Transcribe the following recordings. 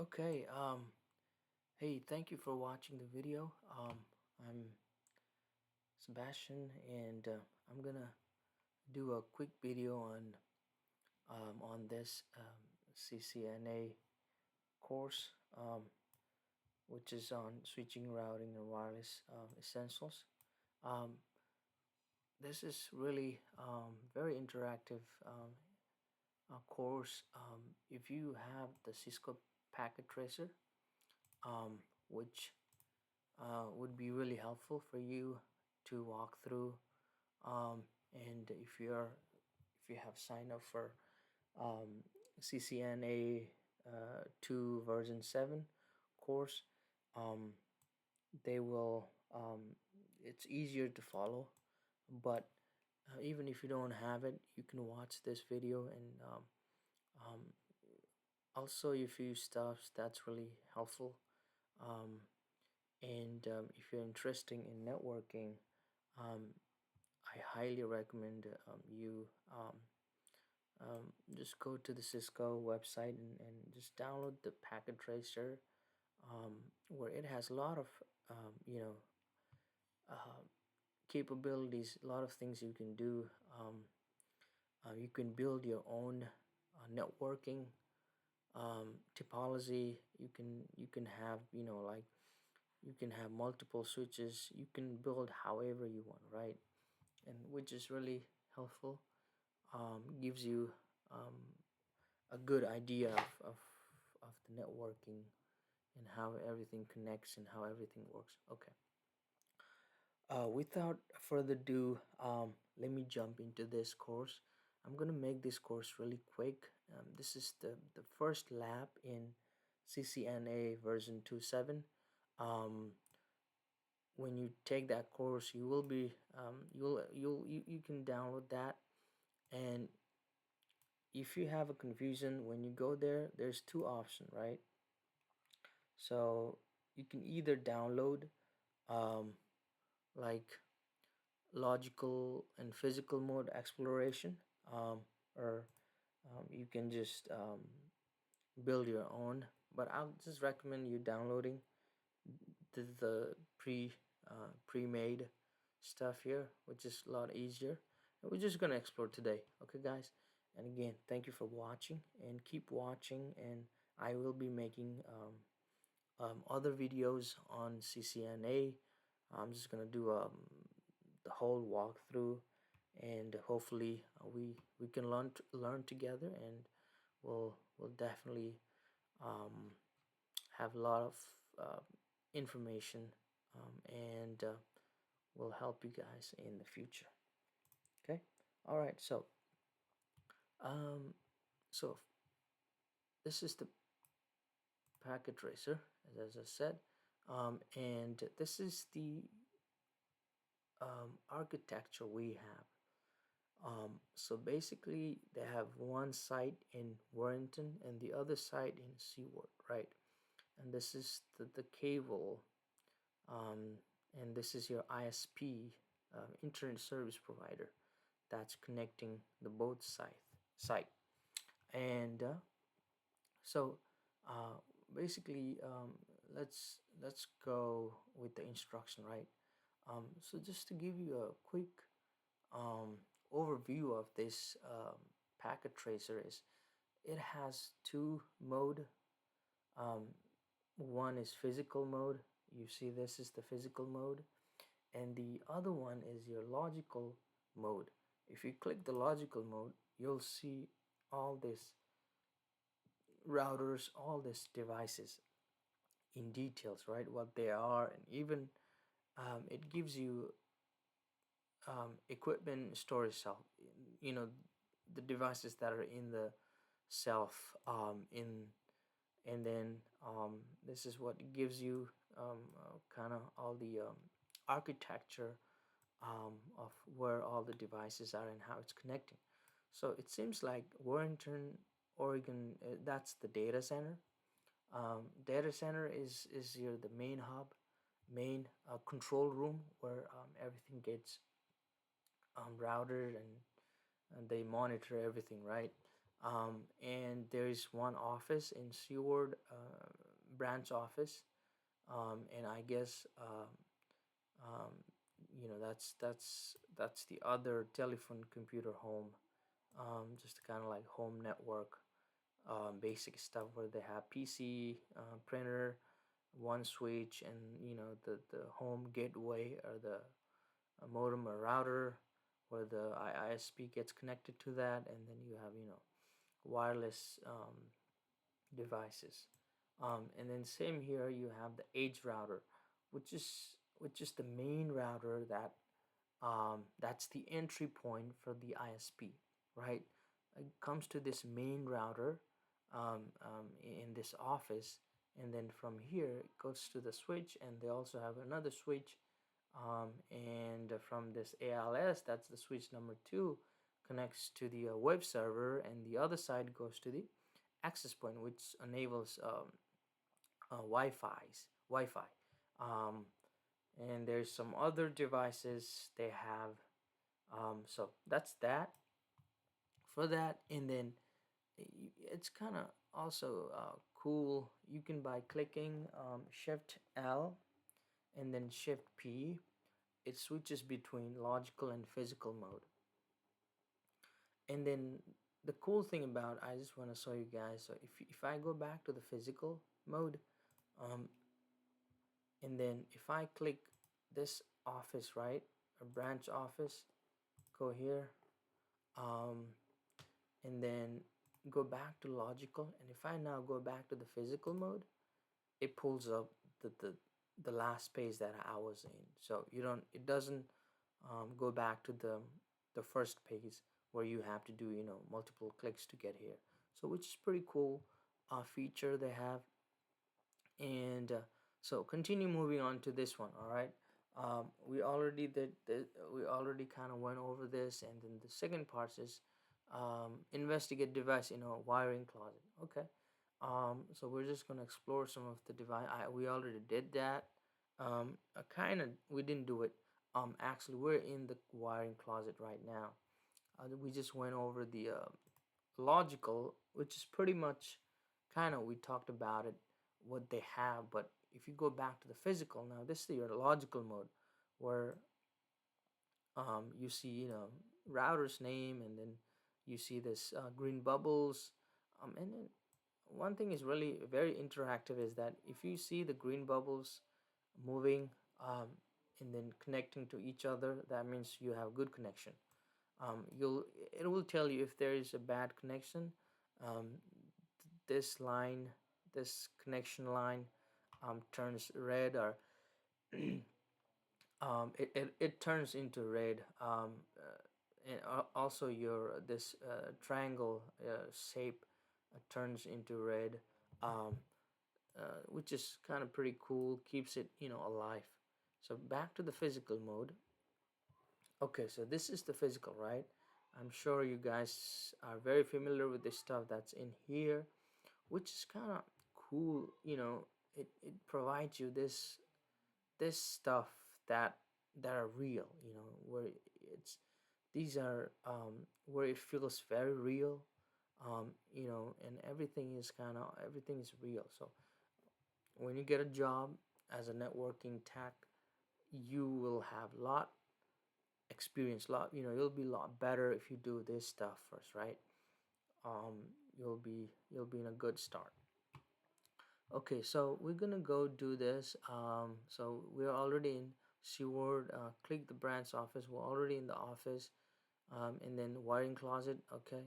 Okay, hey, thank you for watching the video. I'm Sebastian, and I'm gonna do a quick video on this CCNA course, which is on switching, routing, and wireless essentials. Um, this is really very interactive course. If you have the Cisco packet tracer, which would be really helpful for you to walk through. And if you have signed up for CCNA 2 version 7 course, um, they will it's easier to follow. But even if you don't have it, you can watch this video, and um, I'll show you a few stuff that's really helpful. um, and if you're interested in networking, um, I highly recommend you just go to the Cisco website and just download the packet tracer, where it has a lot of uh, capabilities, a lot of things you can do. You can build your own networking topology. You can have, like, you can have multiple switches. You can build however you want, right? And which is really helpful. Gives you a good idea of the networking and how everything connects and how everything works. Okay. Without further ado, let me jump into this course. I'm gonna make this course really quick. This is the first lab in CCNA version 2.7. Um, when you take that course, you will be you can download that. And if you have a confusion when you go there, there's two options, right? So you can either download um, like logical and physical mode exploration, or you can just build your own. But I'll just recommend you downloading the pre-made stuff here, which is a lot easier. And we're just gonna explore today, okay, guys? And again, thank you for watching, and keep watching. And I will be making other videos on CCNA. I'm just gonna do the whole walkthrough, and hopefully we can learn together, and we'll definitely um, have a lot of information, and will help you guys in the future. Okay. All right. Um, so this is the packet tracer, as I said, and this is the architecture we have. So basically, they have one site in Warrington and the other site in Seward, right? And this is the cable, um, and this is your ISP, internet service provider, that's connecting the both site. And so uh, basically, let's go with the instruction, right? So just to give you a quick overview of this packet tracer, is it has two mode. um, One is physical mode. You see, this is the physical mode, and the other one is your logical mode. If you click the logical mode, you'll see all these routers, all these devices in details, right? What they are, and even it gives you equipment storage cell, you know, the devices that are in the self, in and then this is what gives you kind of all the architecture of where all the devices are and how it's connecting. So it seems like Warrington, Oregon, that's the data center. Data center is your the main hub, main control room, where everything gets routed, and they monitor everything, right? And there is one office in Seward, branch office, and I guess um, that's the other telephone computer home, just kind of like home network, basic stuff where they have PC, printer, one switch, and the home gateway or the modem or router where the ISP gets connected to that, and then you have wireless devices. And then same here, you have the edge router, which is the main router that's the entry point for the ISP, right? It comes to this main router in this office, and then from here it goes to the switch, and they also have another switch, and from this ALS, that's the switch number 2, connects to the web server, and the other side goes to the access point, which enables Wi-Fi. Um, and there's some other devices they have. So that's that for that, and then it's kind of also cool. You can by clicking Shift L and then Shift P, it switches between logical and physical mode. And then the cool thing about, I just want to show you guys. So if I go back to the physical mode, um, and then if I click this office, right, a branch office, go here, um, and then go back to logical, and if I now go back to the physical mode, it pulls up the last page that I was in. So it doesn't go back to the first page where you have to do multiple clicks to get here. So which is pretty cool feature they have. And so continue moving on to this one. All right, we already kind of went over this, and then the second part is investigate device in a wiring closet. Okay, so we're just going to explore some of the device. We already did that. Kind of we didn't do it. Actually we're in the wiring closet right now. We just went over the logical, which is pretty much kind of, we talked about it, what they have. But if you go back to the physical, now this is your logical mode, where you see router's name, and then you see this green bubbles, and then one thing is really very interactive is that if you see the green bubbles moving, um, and then connecting to each other, that means you have good connection. You'll It will tell you if there is a bad connection. um, this line, this connection line, turns red, or it turns into red, and also your this triangle shape turns into red, um, which is kind of pretty cool, keeps it alive. So back to the physical mode. Okay, so this is the physical, right? I'm sure you guys are very familiar with the stuff that's in here, which is kind of cool. It provides you this stuff that are real, where it's these are where it feels very real, and everything is real. So when you get a job as a networking tech, you will have lot experience, lot you'll be a lot better if you do this stuff first, right? um you'll be in a good start. Okay, so we're gonna go do this. So we're already in Seward. Click the branch office. We're already in the office. And then wiring closet. Okay,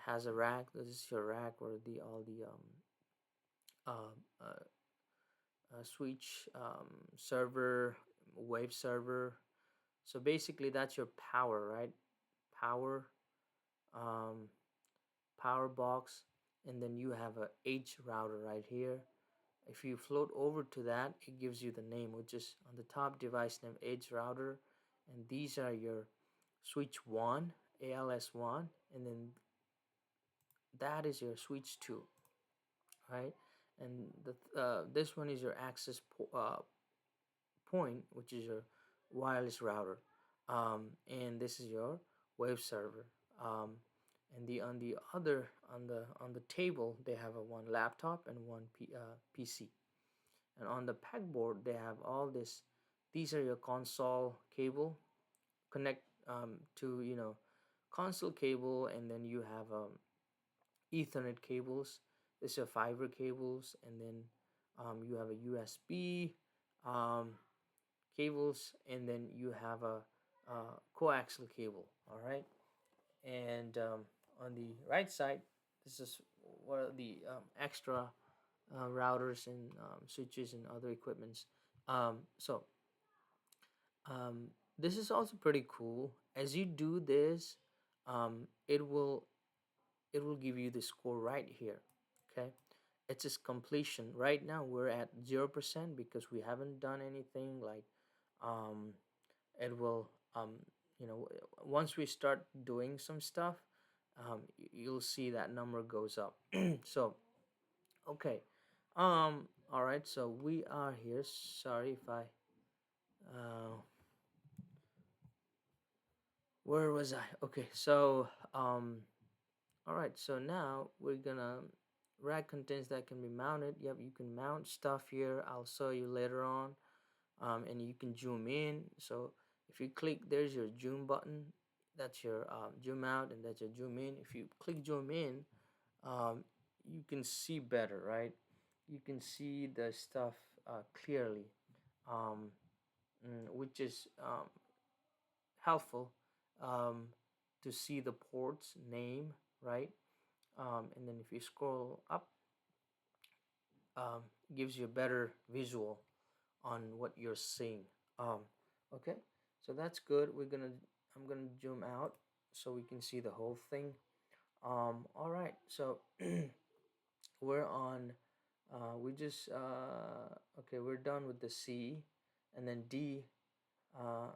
has a rack. This is your rack where the all the uh, uh, switch, server, wave server. So basically, that's your power, right? Power, um, power box, and then you have a H router right here. If you float over to that, it gives you the name, which is on the top, device name Edge router, and these are your switch 1, ALS1, and then that is your switch 2, right? And this one is your access point, which is your wireless router, and this is your web server, um, and on the other on the table they have a one laptop and one PC. And on the pegboard they have all this. These are your console cable, connect to console cable, and then you have Ethernet cables. This are fiber cables, and then you have a USB um, cables, and then you have a coaxial cable. All right, and on the right side, this is what are the extra routers and switches and other equipments. So this is also pretty cool. As you do this, it will give you the score right here. Okay, it's just completion. Right now we're at 0% because we haven't done anything. Like um, it will once we start doing some stuff, you'll see that number goes up. So okay, all right. So we are here. Sorry if I where was I? Okay, so all right, so now we're gonna rack contents that can be mounted. Yep, you can mount stuff here. I'll show you later on. And you can zoom in. So if you click, there's your zoom button. That's your zoom out, and that's your zoom in. If you click zoom in, you can see better, right? You can see the stuff clearly, um, which is helpful um, to see the port's name, right? And then if you scroll up, um, gives you a better visual on what you're seeing. Um, okay, so that's good. I'm gonna zoom out so we can see the whole thing. All right, so we're on. We just okay. We're done with the C, and then D. Uh,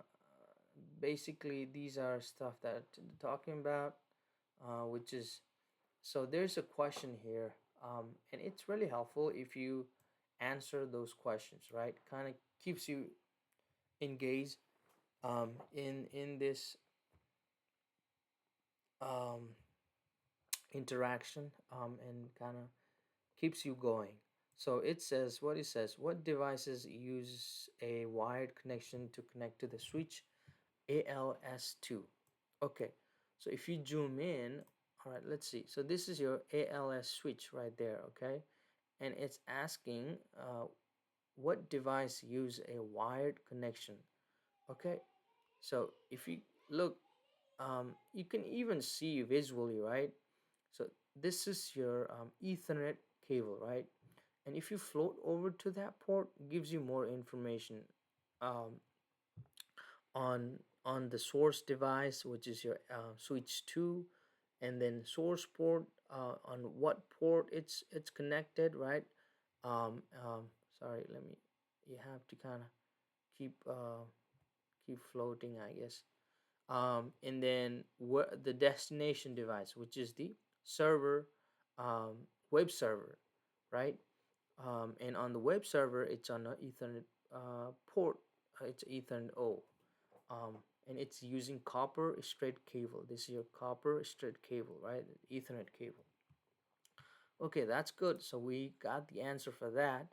Basically, these are stuff that talking about, which is so there's a question here, and it's really helpful if you answer those questions, right? Kind of keeps you engaged in this um, interaction, and kind of keeps you going. So it says what it says. What devices use a wired connection to connect to the switch ALS2? Okay, so if you zoom in, all right, let's see. So this is your ALS switch right there, okay? And it's asking what device use a wired connection. Okay, so if you look, you can even see visually, right? So this is your Ethernet cable, right? And if you float over to that port, it gives you more information um, on the source device, which is your switch 2, and then source port, on what port it's connected, right? um, um, Sorry, let me, you have to kind of keep floating, I guess. And then the destination device, which is the server, web server, right? And on the web server, it's on an Ethernet port. It's Ethernet O, and it's using copper straight cable. This is your copper straight cable, right? Ethernet cable. Okay, that's good. So we got the answer for that.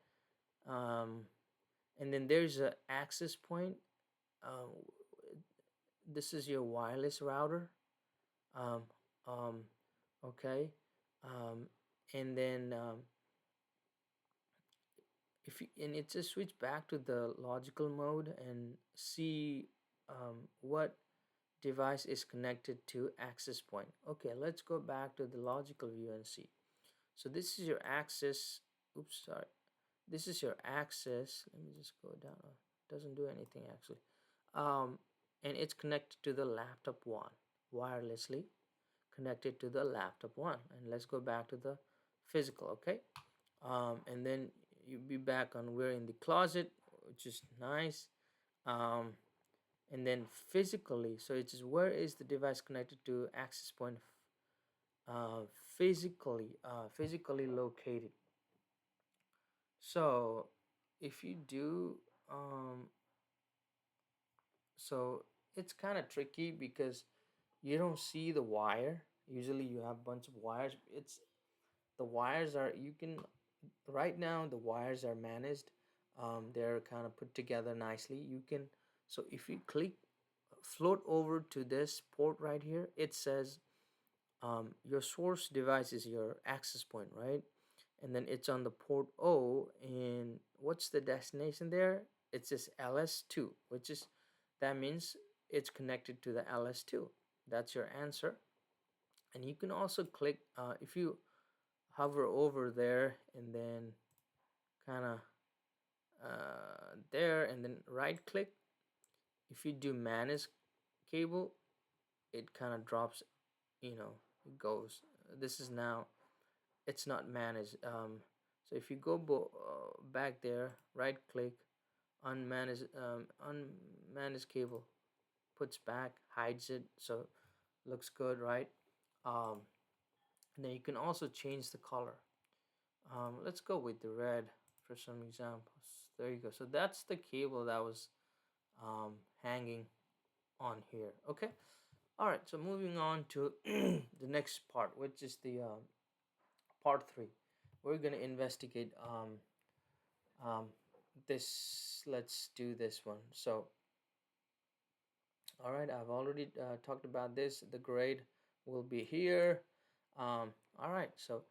Um, and then there's a access point. Uh, this is your wireless router. Um, um, okay, um, and then if you, and it's a switch back to the logical mode and see what device is connected to access point. Okay, let's go back to the logical view and see. So this is your access. Oops, sorry. This is your access. Let me just go down. Doesn't do anything actually. Um, and it's connected to the laptop one wirelessly, connected to the laptop one. And let's go back to the physical. Okay, and then you'll be back on we're in the closet, which is nice. um, and then physically, so it's just where is the device connected to access point, physically located. So if you do so it's kind of tricky because you don't see the wire, Usually you have a bunch of wires. It's the wires are you can right now the wires are managed. They're kind of put together nicely. You can so if you click float over to this port right here, it says your source device is your access point, right? And then it's on the port O, and what's the destination there? It says LS2, which is that means it's connected to the LS2. That's your answer. And you can also click if you hover over there and then kind of there and then right click. If you do manage cable, it kind of drops, it goes. This is now it's not managed. So if you go back there, right click, unmanaged cable, puts back, hides it, so looks good, right? um, and then you can also change the color. Let's go with the red for some examples. There you go. So that's the cable that was hanging on here. Okay. All right. So moving on to the next part, which is the part three. We're gonna investigate um, this. Let's do this one. So, all right. I've already talked about this. The grade will be here. All right. So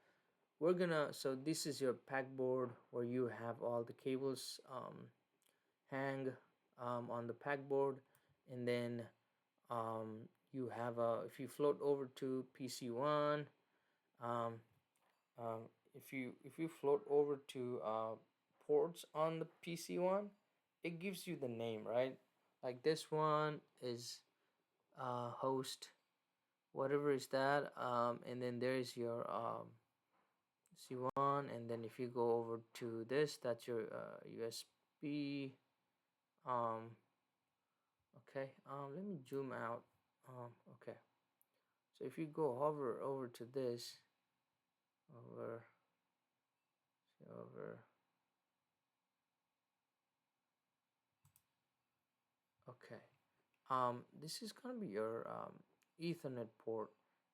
so this is your pack board where you have all the cables hang on the pack board, and then you have if you float over to PC1, um, if you float over to ports on the PC1, it gives you the name, right? Like this one is host whatever is that, and then there's your C1, and then if you go over to this, that's your USB. Um, okay, let me zoom out. Okay, so if you go hover over to this, over, over, okay, this is gonna be your Ethernet port,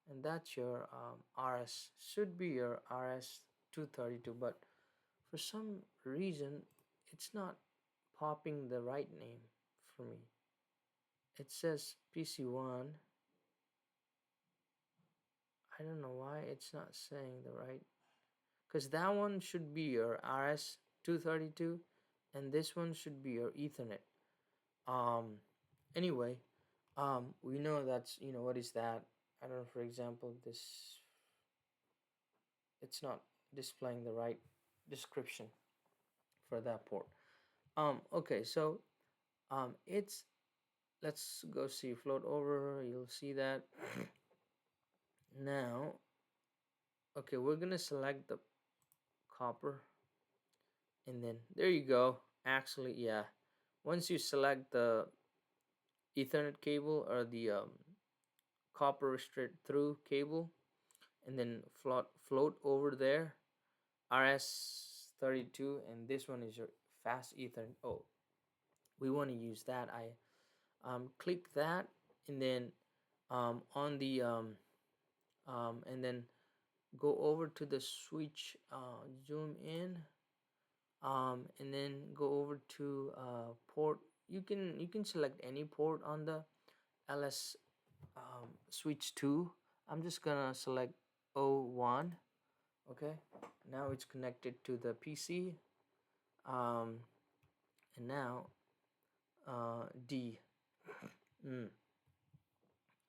and that's your RS, should be your RS-232, but for some reason it's not popping the right name for me. It says PC1. I don't know why it's not saying the right, because that one should be your RS-232 and this one should be your Ethernet. Anyway, we know that's, what is that? I don't know, for example, this, it's not displaying the right description for that port. Okay, so it's, let's go see, float over, you'll see that. Now, okay, we're gonna select the copper, and then there you go. Actually, yeah, once you select the Ethernet cable or the copper straight through cable, and then float over there, RS-32, and this one is your fast Ethernet. Oh, we want to use that. I click that, and then on the and then go over to the switch, zoom in, and then go over to port. You can select any port on the LS switch 2. I'm just gonna select O1. Okay, now it's connected to the PC, um, and now D. mm.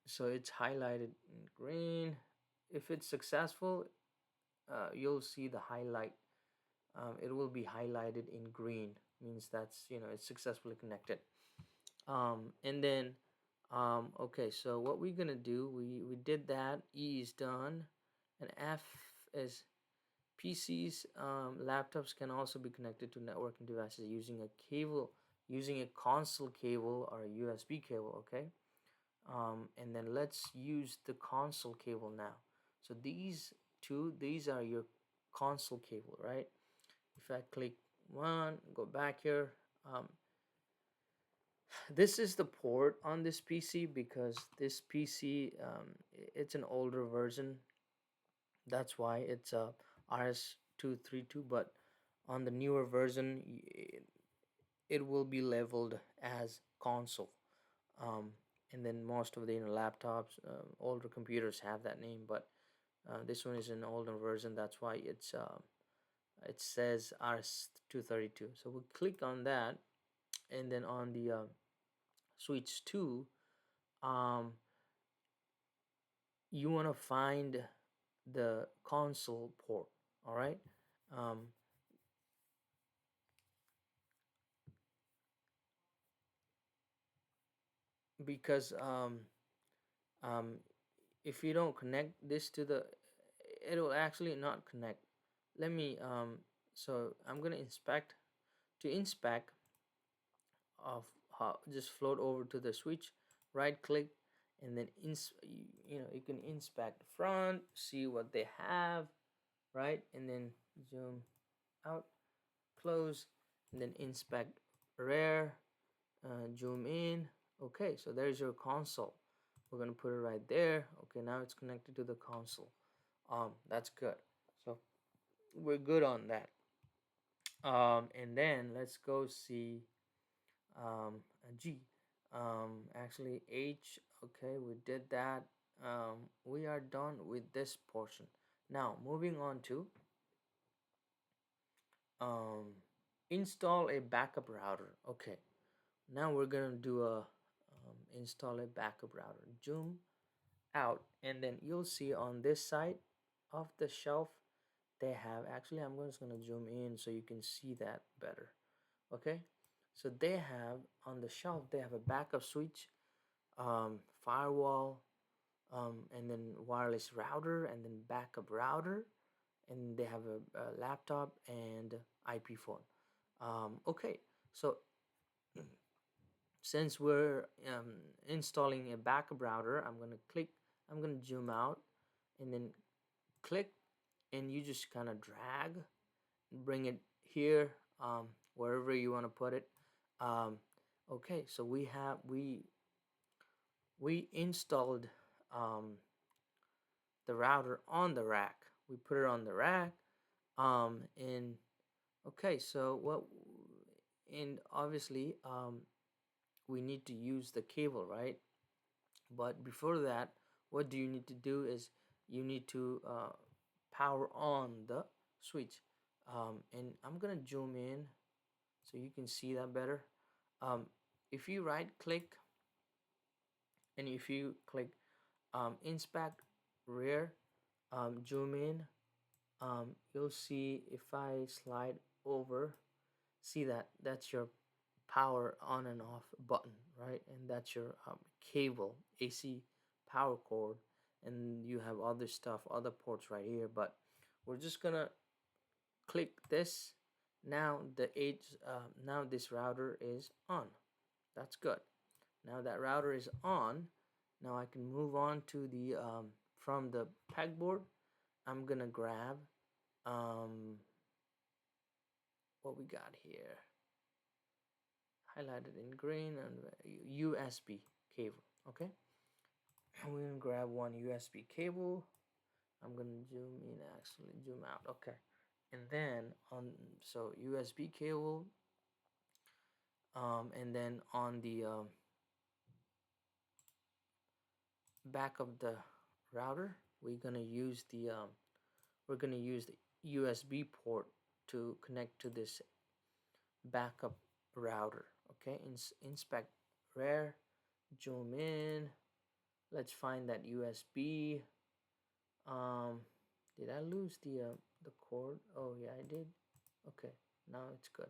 So it's highlighted in green. If it's successful, you'll see the highlight. It will be highlighted in green, means that's, it's successfully connected. And then okay, so what we're gonna do, we did that. E is done, and F is PCs, laptops can also be connected to networking devices using a cable, using a console cable or a USB cable. Okay, and then let's use the console cable now. So these are your console cable, right? If I click one, go back here, um, This is the port on this PC because this PC, it's an older version. That's why it's a RS232, but on the newer version, it will be labeled as console. um, and then most of the laptops, older computers have that name, but this one is an older version. That's why it says RS232. So we'll click on that, and then on the switch 2, um, you want to find the console port. All right. um, because um, if you don't connect this to the, it will actually not connect. Let me so I'm gonna inspect. To inspect, of how, just float over to the switch, right click, and then you can inspect front, see what they have, right, and then zoom out, close, and then inspect rear, zoom in. Okay, so there's your console. We're gonna put it right there. Okay, now it's connected to the console. That's good. So we're good on that. And then let's go see G. Actually H. Okay, we did that. We are done with this portion. Now moving on to um, install a backup router. Okay, now we're gonna do a install a backup router. Zoom out, and then you'll see on this side of the shelf they have, actually I'm just gonna zoom in so you can see that better. Okay, so they have on the shelf, they have a backup switch, firewall, and then wireless router, and then backup router, and they have a laptop and IP phone. Okay, so since we're installing a backup router, I'm gonna zoom out, and then click, and you just kind of drag, bring it here, wherever you want to put it. um, okay, so we installed um, the router on the rack. We put it on the rack. And okay, so what? And obviously, we need to use the cable, right? But before that, what do you need to do is you need to power on the switch. And I'm gonna zoom in so you can see that better. Um, if you right click, and if you click inspect rear, zoom in, you'll see, if I slide over, see that that's your power on and off button, right? And that's your cable, AC power cord, and you have other stuff, other ports right here. But we're just gonna click this. Now now this router is on. That's good. Now that router is on. Now I can move on to the from the pegboard. I'm gonna grab um, what we got here, highlighted in green, and USB cable. Okay, we're gonna grab one USB cable. I'm gonna zoom in, actually zoom out. Okay, and then on, so USB cable, and then on the back of the router, we're gonna use the USB port to connect to this backup router. Okay, inspect rear, zoom in, let's find that USB. um did I lose the cord? Oh yeah, I did. Okay, now it's good.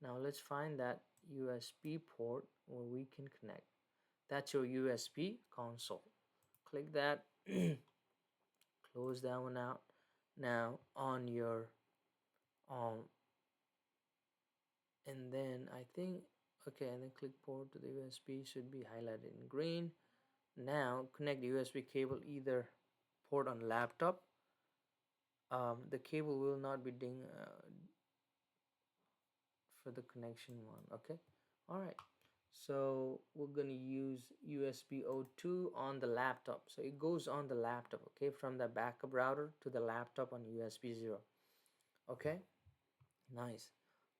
Now let's find that USB port where we can connect. That's your USB console. Click that. Close that one out. Now on your um and then I think, okay, and then click port to the USB, should be highlighted in green. Now connect the USB cable, either port on laptop. The cable will not be ding for the connection one. Okay, all right. So we're going to use USB 02 on the laptop. So it goes on the laptop, okay, from the backup router to the laptop on USB 0. Okay, nice.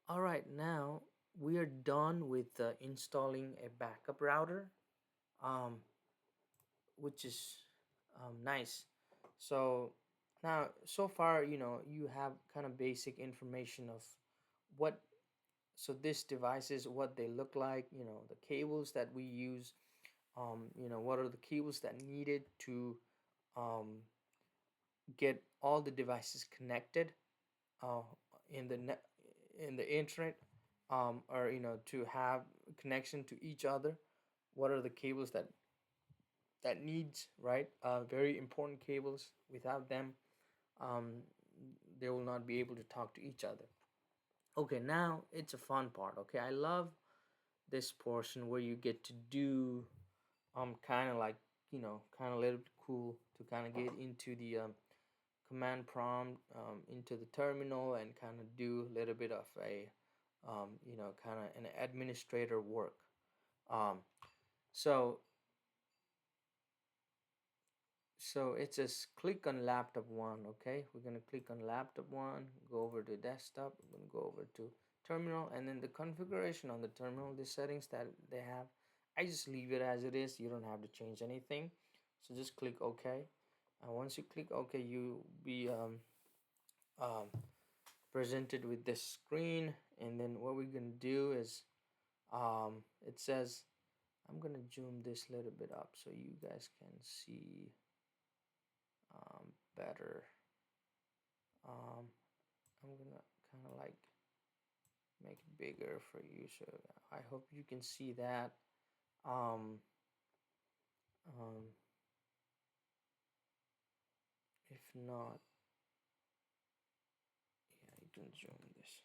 All right, now we are done with installing a backup router, um, which is nice. So now, so far, you have kind of basic information of what, so this devices, what they look like, the cables that we use, what are the cables that needed to um, get all the devices connected uh, in the net, in the internet, or to have connection to each other. What are the cables that needs, right? Very important cables. Without them, um, they will not be able to talk to each other. Okay, now it's a fun part. Okay, I love this portion where you get to do kind of like, kind of a little bit cool to kind of get into the command prompt, into the terminal, and kind of do a little bit of a kind of an administrator work. um, so so it says click on laptop one. Okay, we're going to click on laptop one, go over to desktop, we're going to go over to terminal, and then the configuration on the terminal, the settings that they have, I just leave it as it is. You don't have to change anything. So just click OK. And once you click OK, you be um, presented with this screen. And then what we're going to do is, it says, I'm going to zoom this a little bit up so you guys can see better. um, I'm gonna kind of like make it bigger for you, so I hope you can see that. um, um, if not, yeah, you can zoom this.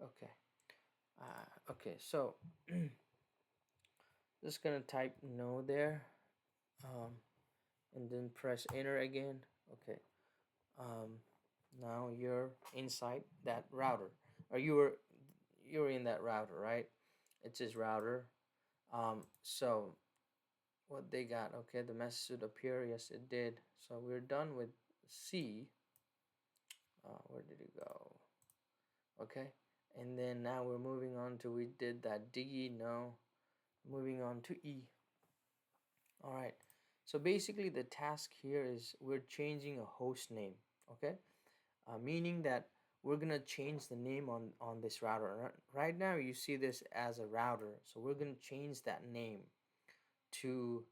Okay. Okay, so just gonna type no there, um, and then press enter again. Okay. um, Now you're inside that router, or you're in that router, right? It says router. So what they got, okay, the message should appear. Yes, it did. So we're done with C. Where did it go? Okay, and then now we're moving on to, we did that D, no, moving on to E. All right, so basically the task here is we're changing a host name. Okay, meaning that we're gonna change the name on this router. Right now you see this as a router, so we're gonna change that name to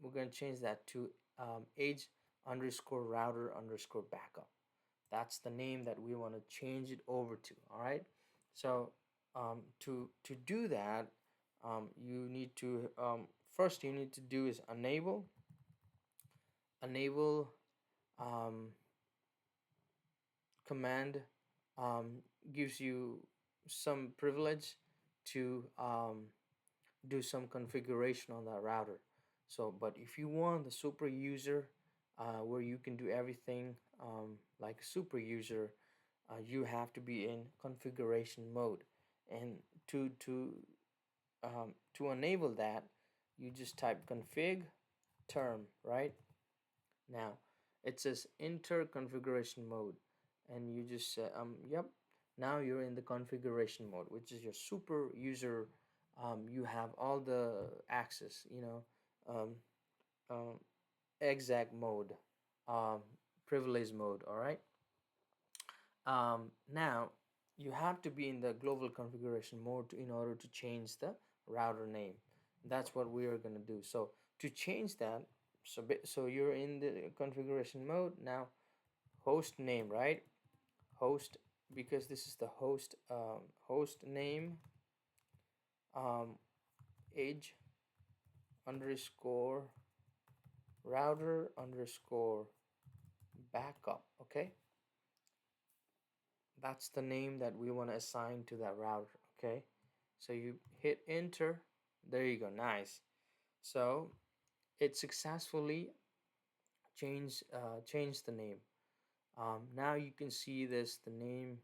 we're going to change that to age underscore router underscore backup. That's the name that we want to change it over to. All right, so to do that, you need to first you need to do is enable um, command, gives you some privilege to do some configuration on that router. So but if you want the super user, where you can do everything like a super user, you have to be in configuration mode. And to enable that, you just type config term. Right now it says enter configuration mode, and you just say yep, now you're in the configuration mode, which is your super user. You have all the access, um, um, exec mode, um, privilege mode. All right. Now you have to be in the global configuration mode in order to change the router name. That's what we are going to do. So to change that, so you're in the configuration mode now. Host name, right? Host, because this is the host name, um, age underscore router underscore backup. Okay, that's the name that we want to assign to that router. Okay, so you hit enter. There you go. Nice. So it successfully changed the name. Now you can see this, the name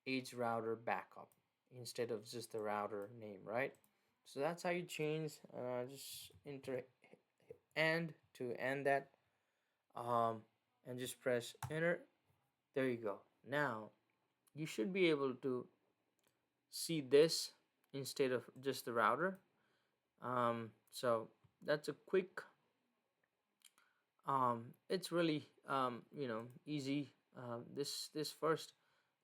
each router backup instead of just the router name, right? So that's how you change. Just enter and to end that, um, and just press enter. There you go. Now you should be able to see this instead of just the router. So that's a quick. It's really easy. This first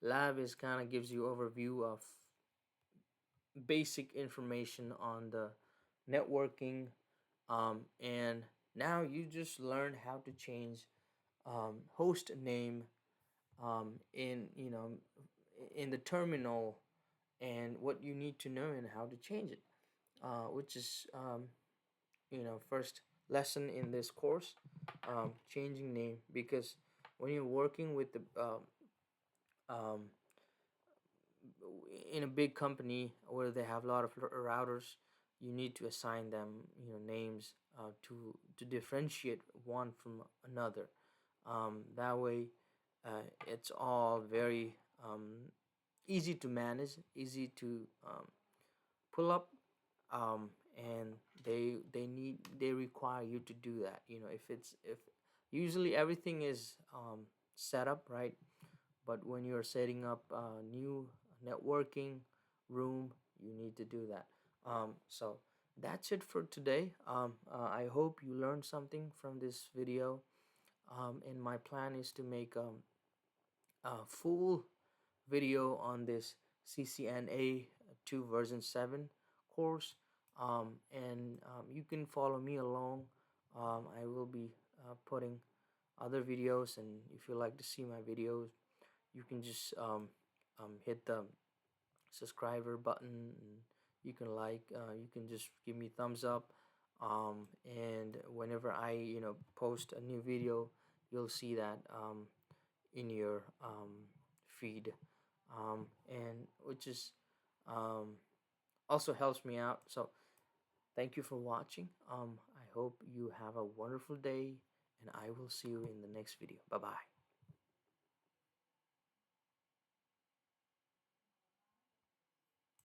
lab is kind of gives you overview of basic information on the networking, and now you just learn how to change host name in in the terminal, and what you need to know and how to change it, which is first lesson in this course, changing name, because when you're working with the um, in a big company where they have a lot of routers, you need to assign them names to differentiate one from another. That way, it's all very easy to manage, easy to pull up, and they require you to do that. If usually everything is set up right, but when you're setting up a new networking room, you need to do that. So that's it for today. I hope you learned something from this video, and my plan is to make a full video on this CCNA2 version 7 course, and you can follow me along. I will be putting other videos, and if you like to see my videos, you can just hit the subscriber button, and you can you can just give me thumbs up, and whenever I post a new video, you'll see that in your feed, and which is um, also helps me out. So thank you for watching. I hope you have a wonderful day, and I will see you in the next video. Bye bye.